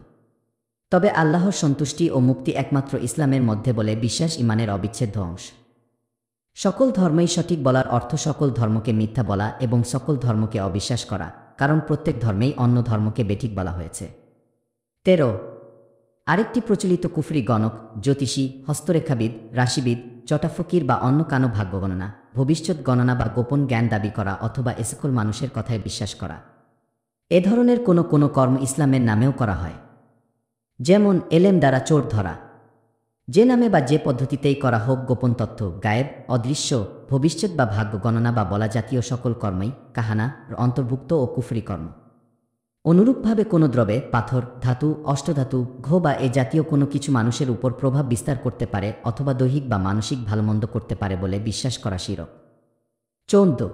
তবে আল্লাহর সন্তুষ্টি ও মুক্তি একমাত্র ইসলামের মধ্যে বলে বিশ্বাস ইমানের অবিচ্ছেদ্য অংশ। সকল ধর্মই সঠিক বলার অর্থ সকল ধর্মকে মিথ্যা বলা এবং সকল ধর্মকে অবিশ্বাস করা, কারণ প্রত্যেক ধর্মেই অন্য ধর্মকে বেঠিক বলা হয়েছে। ১৩ আরেকটি প্রচলিত কুফরি গণক, জ্যোতিষী, হস্তরেখাবিদ, রাশিবিদ, চটাফকির বা অন্য কানো ভাগ্য গণনা, ভবিষ্যৎ গণনা বা গোপন জ্ঞান দাবি করা অথবা এ সকল মানুষের কথায় বিশ্বাস করা। এ ধরনের কোনো কোনো কর্ম ইসলামের নামেও করা হয়। যেমন এলেম দ্বারা চোর ধরা। যে নামে বা যে পদ্ধতিতেই করা হোক গোপন তথ্য, গায়েব, অদৃশ্য, ভবিষ্যৎ বা ভাগ্য গণনা বা বলা জাতীয় সকল কর্মই কাহানার অন্তর্ভুক্ত ও কুফরি কর্ম। অনুরূপভাবে কোনো দ্রবে, পাথর, ধাতু, অষ্টধাতু, ঘ বা এ জাতীয় কোনো কিছু মানুষের উপর প্রভাব বিস্তার করতে পারে অথবা দৈহিক বা মানসিক ভালোমন্দ করতে পারে বলে বিশ্বাস করা শিরক। ১৪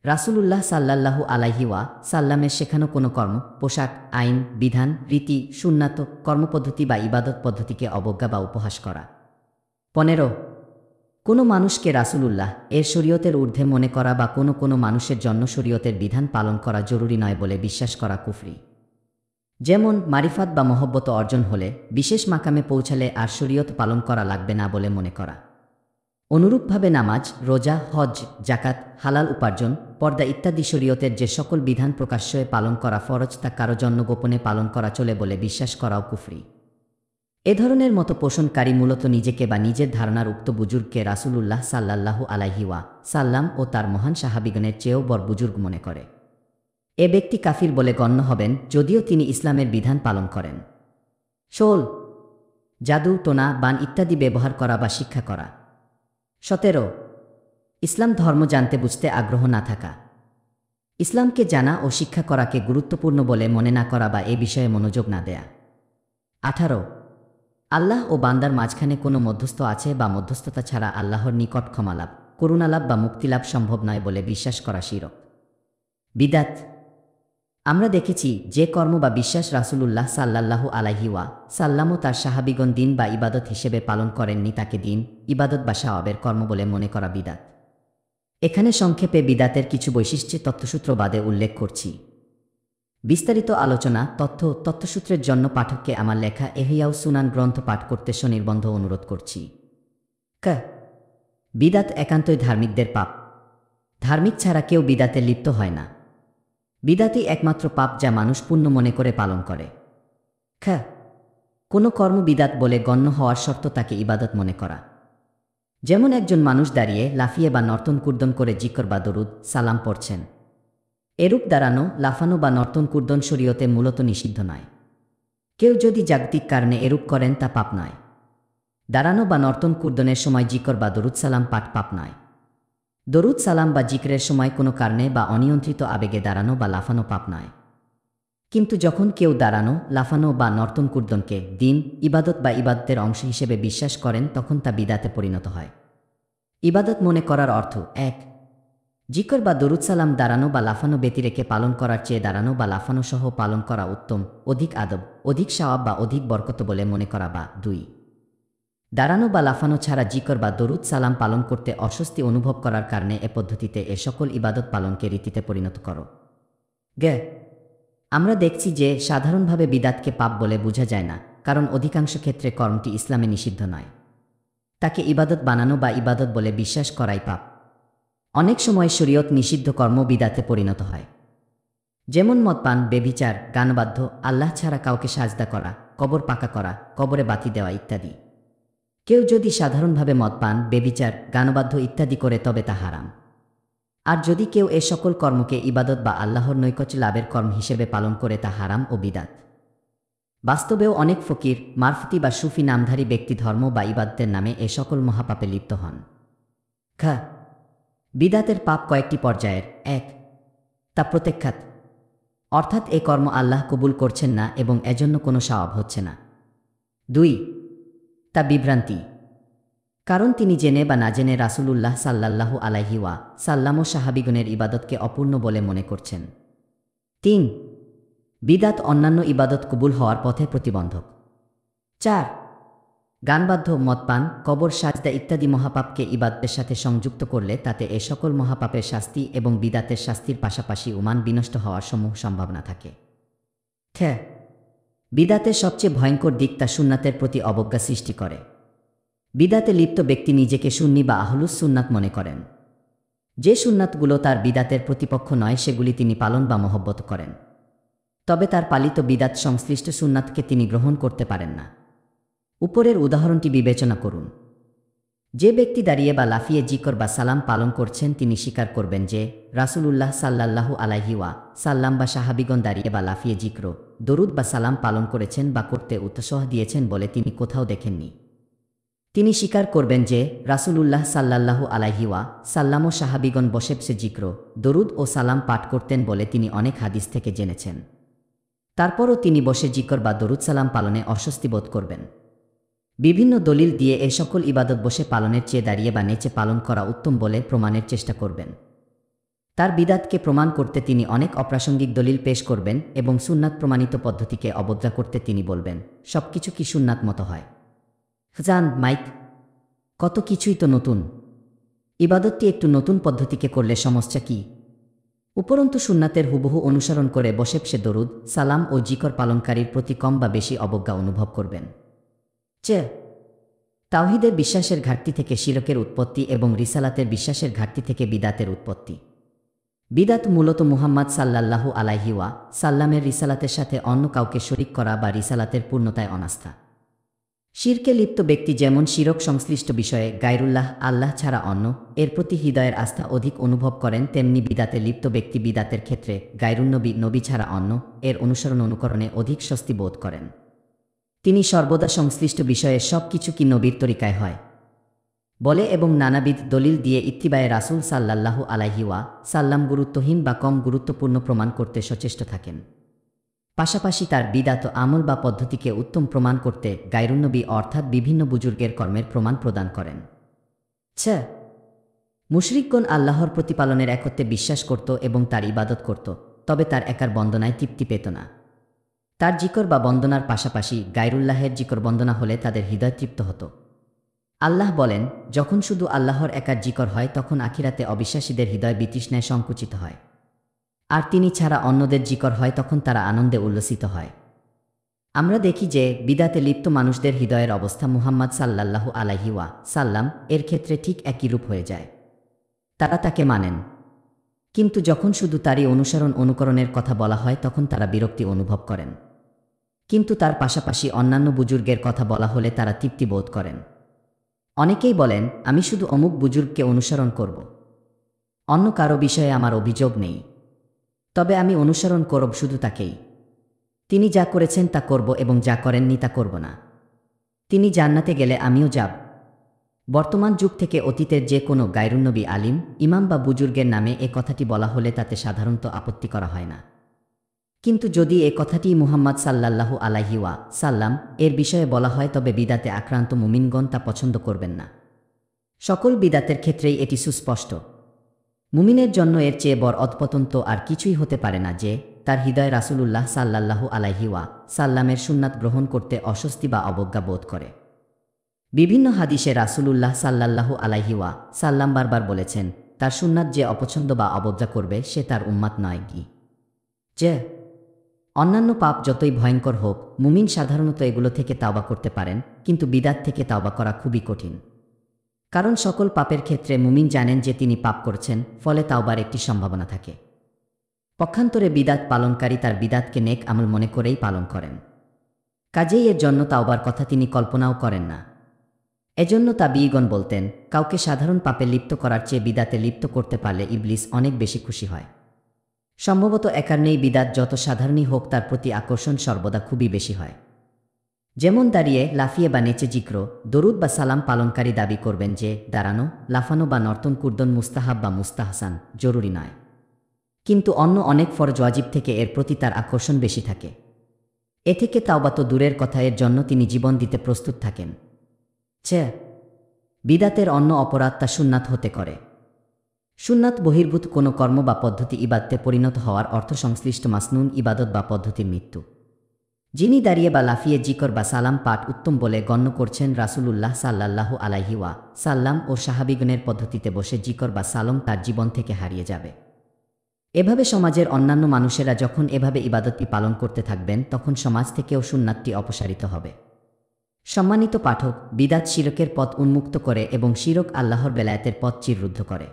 রাসূলুল্লাহ সাল্লাল্লাহু আলাইহি সাল্লামের শেখানো কোনো কর্ম, পোশাক, আইন, বিধান, রীতি, সুন্নাত, কর্মপদ্ধতি বা ইবাদত পদ্ধতিকে অবজ্ঞা বা উপহাস করা। ১৫ কোনো মানুষকে রাসূলুল্লাহ এর শরীয়তের ঊর্ধ্বে মনে করা বা কোনো কোনো মানুষের জন্য শরীয়তের বিধান পালন করা জরুরি নয় বলে বিশ্বাস করা কুফরি। যেমন মারিফাত বা মহব্বত অর্জন হলে, বিশেষ মাকামে পৌঁছালে আর শরীয়ত পালন করা লাগবে না বলে মনে করা। অনুরূপভাবে নামাজ, রোজা, হজ, জাকাত, হালাল উপার্জন, পর্দা ইত্যাদি শরীয়তের যে সকল বিধান প্রকাশ্যে পালন করা ফরজ তা কারো জন্য গোপনে পালন করা চলে বলে বিশ্বাস করাও কুফরি। এ ধরনের মতো পোষণকারী মূলত নিজেকে বা নিজের ধারণার উক্ত বুজুর্গকে রাসূলুল্লাহ সাল্লাল্লাহু আলাইহি ওয়াসাল্লাম ও তার মহান সাহাবীগণের চেয়েও বড় বুজুর্গ মনে করে। এ ব্যক্তি কাফির বলে গণ্য হবেন যদিও তিনি ইসলামের বিধান পালন করেন। ১৬ জাদু, টোনা, বান ইত্যাদি ব্যবহার করা বা শিক্ষা করা। ১৭ ইসলাম ধর্ম জানতে বুঝতে আগ্রহ না থাকা। ইসলামকে জানা ও শিক্ষা করাকে গুরুত্বপূর্ণ বলে মনে না করা বা এ বিষয়ে মনোযোগ না দেয়া। ১৮ আল্লাহ ও বান্দার মাঝখানে কোনো মধ্যস্থ আছে বা মধ্যস্থতা ছাড়া আল্লাহর নিকট ক্ষমালাভ, করুণালাভ বা মুক্তিলাভ সম্ভব নয় বলে বিশ্বাস করা শিরক। বিদাত আমরা দেখেছি যে কর্ম বা বিশ্বাস রাসূলুল্লাহ সাল্লাল্লাহু আলাইহি ওয়াসাল্লামও তার সাহাবীগণ দিন বা ইবাদত হিসেবে পালন করেননি তাকে দিন, ইবাদত বা সওয়াবের কর্ম বলে মনে করা বিদাত। এখানে সংক্ষেপে বিদাতের কিছু বৈশিষ্ট্য তথ্যসূত্রবাদে উল্লেখ করছি। বিস্তারিত আলোচনা তথ্যসূত্রের জন্য পাঠককে আমার লেখা ইহইয়াউস সুনান গ্রন্থ পাঠ করতে সনির্বন্ধ অনুরোধ করছি। বিদাত একান্তই ধার্মিকদের পাপ। ধার্মিক ছাড়া কেউ বিদাতে লিপ্ত হয় না। বিদাতই একমাত্র পাপ যা মানুষ পুণ্য মনে করে পালন করে। কোনো কর্ম বিদাত বলে গণ্য হওয়ার শর্ত তাকে ইবাদত মনে করা। যেমন একজন মানুষ দাঁড়িয়ে, লাফিয়ে বা নর্তন কুর্দন করে জিকর বা দরুদ সালাম পড়ছেন। এরূপ দাঁড়ানো, লাফানো বা নর্তন কুর্দন শরীয়তে মূলত নিষিদ্ধ নয়। কেউ যদি জাগতিক কারণে এরূপ করেন তা পাপ নয়। দাঁড়ানো বা নর্তন কুর্দনের সময় জিকর বা দরুদ সালাম পাঠ পাপ নয়। দরুদ সালাম বা জিকরের সময় কোনো কারণে বা অনিয়ন্ত্রিত আবেগে দাঁড়ানো বা লাফানো পাপ নয়। কিন্তু যখন কেউ দাঁড়ানো, লাফানো বা নর্তন কুর্দনকে দিন, ইবাদত বা ইবাদতের অংশ হিসেবে বিশ্বাস করেন তখন তা বিদাতে পরিণত হয়। ইবাদত মনে করার অর্থ: ১ জিকর বা দরুদ সালাম দাঁড়ানো বা লাফানো ব্যতিরেকে পালন করার চেয়ে দাঁড়ানো বা লাফানো সহ পালন করা উত্তম, অধিক আদব, অধিক সওয়াব বা অধিক বরকত বলে মনে করা। বা ২ দাঁড়ানো বা লাফানো ছাড়া জিকর বা দরুদ সালাম পালন করতে অস্বস্তি অনুভব করার কারণে এ পদ্ধতিতে এ সকল ইবাদত পালনকে রীতিতে পরিণত করো। আমরা দেখছি যে সাধারণভাবে বিদাতকে পাপ বলে বোঝা যায় না, কারণ অধিকাংশ ক্ষেত্রে কর্মটি ইসলামে নিষিদ্ধ নয়। তাকে ইবাদত বানানো বা ইবাদত বলে বিশ্বাস করাই পাপ। অনেক সময় শরীয়ত নিষিদ্ধ কর্ম বিদাতে পরিণত হয়। যেমন মদপান, বেভিচার, গানবাদ্য, আল্লাহ ছাড়া কাউকে সাজদা করা, কবর পাকা করা, কবরে বাতি দেওয়া ইত্যাদি। কেউ যদি সাধারণভাবে মদপান, বেভিচার, গানবাদ্য ইত্যাদি করে তবে তা হারাম। আর যদি কেউ এ সকল কর্মকে ইবাদত বা আল্লাহর নৈকট্য লাভের কর্ম হিসেবে পালন করে তা হারাম ও বিদাত। বাস্তবেও অনেক ফকির, মারফতি বা সুফি নামধারী ব্যক্তি ধর্ম বা ইবাদতের নামে এ সকল মহাপাপে লিপ্ত হন। বিদাতের পাপ কয়েকটি পর্যায়ের। ১ তা প্রত্যাখ্যাত, অর্থাৎ এ কর্ম আল্লাহ কবুল করছেন না এবং এজন্য কোনো সওয়াব হচ্ছে না। ২ তা বিভ্রান্তি, কারণ তিনি জেনে বা না জেনে রাসূলুল্লাহ সাল্লাল্লাহু আলাইহি ওয়াসাল্লাম ও সাহাবীগণের ইবাদতকে অপূর্ণ বলে মনে করছেন। ৩ বিদাত অন্যান্য ইবাদত কবুল হওয়ার পথে প্রতিবন্ধক। ৪ গানবাদ্য, মদপান, কবর সাজদা ইত্যাদি মহাপাপকে ইবাদতের সাথে সংযুক্ত করলে তাতে এ সকল মহাপাপের শাস্তি এবং বিদাতের শাস্তির পাশাপাশি উমান বিনষ্ট হওয়ার সমূহ সম্ভাবনা থাকে। বিদাতের সবচেয়ে ভয়ঙ্কর দিক তা সুন্নাতের প্রতি অবজ্ঞা সৃষ্টি করে। বিদাতে লিপ্ত ব্যক্তি নিজেকে সুন্নি বা আহলুস সুন্নাত মনে করেন। যে সুন্নাতগুলো তার বিদাতের প্রতিপক্ষ নয় সেগুলি তিনি পালন বা মহব্বত করেন, তবে তার পালিত বিদাত সংশ্লিষ্ট সুন্নাতকে তিনি গ্রহণ করতে পারেন না। উপরের উদাহরণটি বিবেচনা করুন। যে ব্যক্তি দাঁড়িয়ে বা লাফিয়ে জিকর বা সালাম পালন করছেন তিনি স্বীকার করবেন যে রাসূলুল্লাহ সাল্লাল্লাহু আলাইহি ওয়াসাল্লাম বা সাহাবীগণ দাঁড়িয়ে বা লাফিয়ে জিক্র, দরুদ বা সালাম পালন করেছেন বা করতে উৎসাহ দিয়েছেন বলে তিনি কোথাও দেখেননি। তিনি স্বীকার করবেন যে রাসূলুল্লাহ সাল্লাল্লাহু আলাইহি ওয়াসাল্লাম ও সাহাবীগণ বসে বসে জিক্র, দরুদ ও সালাম পাঠ করতেন বলে তিনি অনেক হাদিস থেকে জেনেছেন। তারপরও তিনি বসে জিকর বা দরুদ সালাম পালনে অস্বস্তি বোধ করবেন। বিভিন্ন দলিল দিয়ে এ সকল ইবাদত বসে পালনের চেয়ে দাঁড়িয়ে বা নেচে পালন করা উত্তম বলে প্রমাণের চেষ্টা করবেন। তার বিদাতকে প্রমাণ করতে তিনি অনেক অপ্রাসঙ্গিক দলিল পেশ করবেন এবং সুন্নাত প্রমাণিত পদ্ধতিকে অবজ্ঞা করতে তিনি বলবেন সবকিছু কি সুন্নাত মতো হয়? জান মাইক, কত কিছুই তো নতুন। ইবাদতটি একটু নতুন পদ্ধতিকে করলে সমস্যা কি? উপরন্তু সুন্নাতের হুবহু অনুসরণ করে বসে বসে দরুদ, সালাম ও জিকর পালনকারীর প্রতি কম বা বেশি অবজ্ঞা অনুভব করবেন। তাওহীদের বিশ্বাসের ঘাটতি থেকে শিরকের উৎপত্তি এবং রিসালাতের বিশ্বাসের ঘাটতি থেকে বিদাতের উৎপত্তি। বিদাত মূলত মুহাম্মদ সাল্লাল্লাহু আলাইহি ওয়া সাল্লামের রিসালাতের সাথে অন্য কাউকে শরিক করা বা রিসালাতের পূর্ণতায় অনাস্থা। শিরকে লিপ্ত ব্যক্তি যেমন শিরক সংশ্লিষ্ট বিষয়ে গায়রুল্লাহ আল্লাহ ছাড়া অন্য এর প্রতি হৃদয়ের আস্থা অধিক অনুভব করেন, তেমনি বিদাতে লিপ্ত ব্যক্তি বিদাতের ক্ষেত্রে গায়রুন্নবী নবী ছাড়া অন্য এর অনুসরণ অনুকরণে অধিক স্বস্তি বোধ করেন। তিনি সর্বদা সংশ্লিষ্ট বিষয়ে সব কিছু কি নবীর তরিকায় হয় বলে এবং নানাবিধ দলিল দিয়ে ইত্তিবায়ে রাসূল সাল্লাল্লাহু আলাইহি ওয়া সাল্লাম গুরুত্বহীন বা কম গুরুত্বপূর্ণ প্রমাণ করতে সচেষ্ট থাকেন। পাশাপাশি তার বিদাত আমল বা পদ্ধতিকে উত্তম প্রমাণ করতে গায়রুন্নবী অর্থাৎ বিভিন্ন বুজুর্গের কর্মের প্রমাণ প্রদান করেন। মুশরিকগণ আল্লাহর প্রতিপালনের একত্বে বিশ্বাস করত এবং তার ইবাদত করত, তবে তার একার বন্দনায় তৃপ্তি পেত না। তার জিকর বা বন্দনার পাশাপাশি গায়রুল্লাহের জিকর বন্দনা হলে তাদের হৃদয় তৃপ্ত হতো। আল্লাহ বলেন, যখন শুধু আল্লাহর একার জিকর হয় তখন আখিরাতে অবিশ্বাসীদের হৃদয় বিতৃষ্ণায় সংকুচিত হয়, আর তিনি ছাড়া অন্যদের জিকর হয় তখন তারা আনন্দে উল্লসিত হয়। আমরা দেখি যে বিদাতে লিপ্ত মানুষদের হৃদয়ের অবস্থা মুহাম্মদ সাল্লাল্লাহু আলাইহি ওয়া সাল্লাম এর ক্ষেত্রে ঠিক একই রূপ হয়ে যায়। তারা তাকে মানেন, কিন্তু যখন শুধু তারই অনুকরণের কথা বলা হয় তখন তারা বিরক্তি অনুভব করেন, কিন্তু তার পাশাপাশি অন্যান্য বুজুর্গের কথা বলা হলে তারা তৃপ্তি বোধ করেন। অনেকেই বলেন, আমি শুধু অমুক বুজুর্গকে অনুসরণ করব, অন্য কারো বিষয়ে আমার অভিযোগ নেই, তবে আমি অনুসরণ করব শুধু তাকেই। তিনি যা করেছেন তা করব এবং যা করেননি তা করব না। তিনি জান্নাতে গেলে আমিও যাব। বর্তমান যুগ থেকে অতীতের যে কোনো গায়রুন্নবী আলিম, ইমাম বা বুজুর্গের নামে এ কথাটি বলা হলে তাতে সাধারণত আপত্তি করা হয় না, কিন্তু যদি এ কথাটি মুহাম্মদ সাল্লাল্লাহু আলাইহি ওয়া সাল্লাম এর বিষয়ে বলা হয় তবে বিদাতে আক্রান্ত মুমিনগণ তা পছন্দ করবেন না। সকল বিদাতের ক্ষেত্রেই এটি সুস্পষ্ট। মুমিনের জন্য এর চেয়ে বড় অধপতন্ত আর কিছুই হতে পারে না যে তার হৃদয় রাসূলুল্লাহ সাল্লাল্লাহু আলাইহি ওয়া সাল্লামের সুন্নাত গ্রহণ করতে অস্বস্তি বা অবজ্ঞা বোধ করে। বিভিন্ন হাদিসে রাসূলুল্লাহ সাল্লাল্লাহু আলাইহি ওয়া সাল্লাম বারবার বলেছেন, তার সুন্নাত যে অপছন্দ বা অবজ্ঞা করবে সে তার উম্মাত নয়। যে অন্যান্য পাপ যতই ভয়ঙ্কর হোক, মুমিন সাধারণত এগুলো থেকে তাওবা করতে পারেন, কিন্তু বিদাত থেকে তাওবা করা খুবই কঠিন। কারণ সকল পাপের ক্ষেত্রে মুমিন জানেন যে তিনি পাপ করছেন, ফলে তাওবার একটি সম্ভাবনা থাকে। পক্ষান্তরে বিদাত পালনকারী তার বিদাতকে নেক আমল মনে করেই পালন করেন, কাজেই এর জন্য তাওবার কথা তিনি কল্পনাও করেন না। এজন্য তাবিঈগণ বলতেন, কাউকে সাধারণ পাপে লিপ্ত করার চেয়ে বিদাতে লিপ্ত করতে পারলে ইবলিস অনেক বেশি খুশি হয়। সম্ভবত এ কারণেই বিদাত যত সাধারণই হোক তার প্রতি আকর্ষণ সর্বদা খুবই বেশি হয়। যেমন দাঁড়িয়ে, লাফিয়ে বা নেচে জিক্র, দরুদ বা সালাম পালনকারী দাবি করবেন যে দাঁড়ানো, লাফানো বা নর্তন কুর্দন মুস্তাহাব বা মুস্তাহসান, জরুরি নয়, কিন্তু অন্য অনেক ফরজ ওয়াজিব থেকে এর প্রতি তার আকর্ষণ বেশি থাকে। এ থেকে তাওবা তো দূরের কথা, এর জন্য তিনি জীবন দিতে প্রস্তুত থাকেন। বিদাতের অন্য অপরাধ তা সুন্নাত হতে করে। সুন্নাত বহির্ভূত কোনো কর্ম বা পদ্ধতি ইবাদতে পরিণত হওয়ার অর্থ সংশ্লিষ্ট মাসনুন ইবাদত বা পদ্ধতির মৃত্যু। যিনি দাঁড়িয়ে বা লাফিয়ে জিকর বা সালাম পাঠ উত্তম বলে গণ্য করছেন রাসূলুল্লাহ সাল্লাল্লাহু আলাইহি ওয়া সাল্লাম ও সাহাবীগণের পদ্ধতিতে বসে জিকর বা সালাম তার জীবন থেকে হারিয়ে যাবে। এভাবে সমাজের অন্যান্য মানুষেরা যখন এভাবে ইবাদতটি পালন করতে থাকবেন তখন সমাজ থেকেও সুন্নাতটি অপসারিত হবে। সম্মানিত পাঠক, বিদাত শিরকের পথ উন্মুক্ত করে এবং শিরক আল্লাহর বেলায়েতের পথ চিররুদ্ধ করে।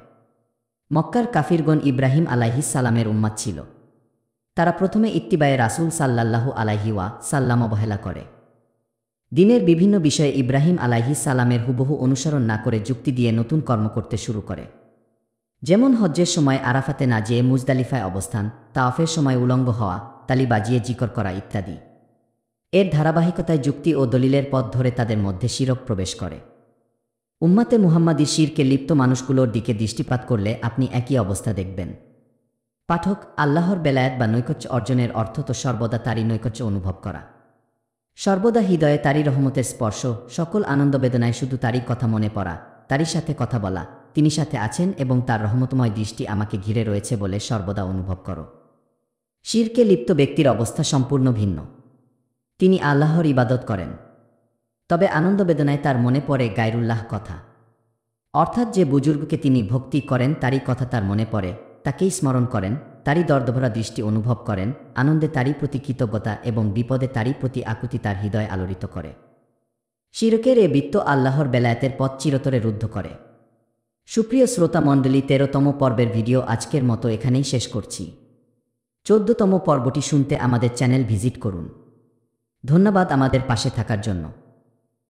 মক্কার কাফিরগণ ইব্রাহিম আলাইহিস সালামের উম্মাত ছিল। তারা প্রথমে ইত্তিবায়ে রাসূল সাল্লাল্লাহু আলাইহি ওয়া সাল্লাম অবহেলা করে। দিনের বিভিন্ন বিষয়ে ইব্রাহিম আলাইহিস সালামের হুবহু অনুসরণ না করে যুক্তি দিয়ে নতুন কর্ম করতে শুরু করে। যেমন হজ্জের সময় আরাফাতে না যেয়ে মুজদালিফায় অবস্থান, তাওয়াফের সময় উলঙ্গ হওয়া, তালি বাজিয়ে জিকর করা ইত্যাদি। এর ধারাবাহিকতায় যুক্তি ও দলিলের পথ ধরে তাদের মধ্যে শিরক প্রবেশ করে। উম্মাতে মুহাম্মাদী শিরকে লিপ্ত মানুষগুলোর দিকে দৃষ্টিপাত করলে আপনি একই অবস্থা দেখবেন। পাঠক, আল্লাহর বেলায়েত বা নৈকট্য অর্জনের অর্থ তো সর্বদা তারই নৈকট্য অনুভব করা, সর্বদা হৃদয়ে তারই রহমতের স্পর্শ, সকল আনন্দ বেদনায় শুধু তারই কথা মনে পড়া, তারই সাথে কথা বলা, তিনি সাথে আছেন এবং তার রহমতময় দৃষ্টি আমাকে ঘিরে রয়েছে বলে সর্বদা অনুভব করো। শিরকে লিপ্ত ব্যক্তির অবস্থা সম্পূর্ণ ভিন্ন। তিনি আল্লাহর ইবাদত করেন, তবে আনন্দ বেদনায় তার মনে পড়ে গায়রুল্লাহ কথা, অর্থাৎ যে বুজুর্গকে তিনি ভক্তি করেন তারই কথা তার মনে পড়ে, তাকেই স্মরণ করেন, তারই দর্দভরা দৃষ্টি অনুভব করেন, আনন্দে তারই প্রতি কৃতজ্ঞতা এবং বিপদে তারই প্রতি আকুতি তার হৃদয় আলোড়িত করে। শিরকের এ বৃত্ত আল্লাহর বেলায়েতের পথ চিরতরে রুদ্ধ করে। সুপ্রিয় শ্রোতা মণ্ডলী, 13তম পর্বের ভিডিও আজকের মতো এখানেই শেষ করছি। 14তম পর্বটি শুনতে আমাদের চ্যানেল ভিজিট করুন। ধন্যবাদ আমাদের পাশে থাকার জন্য।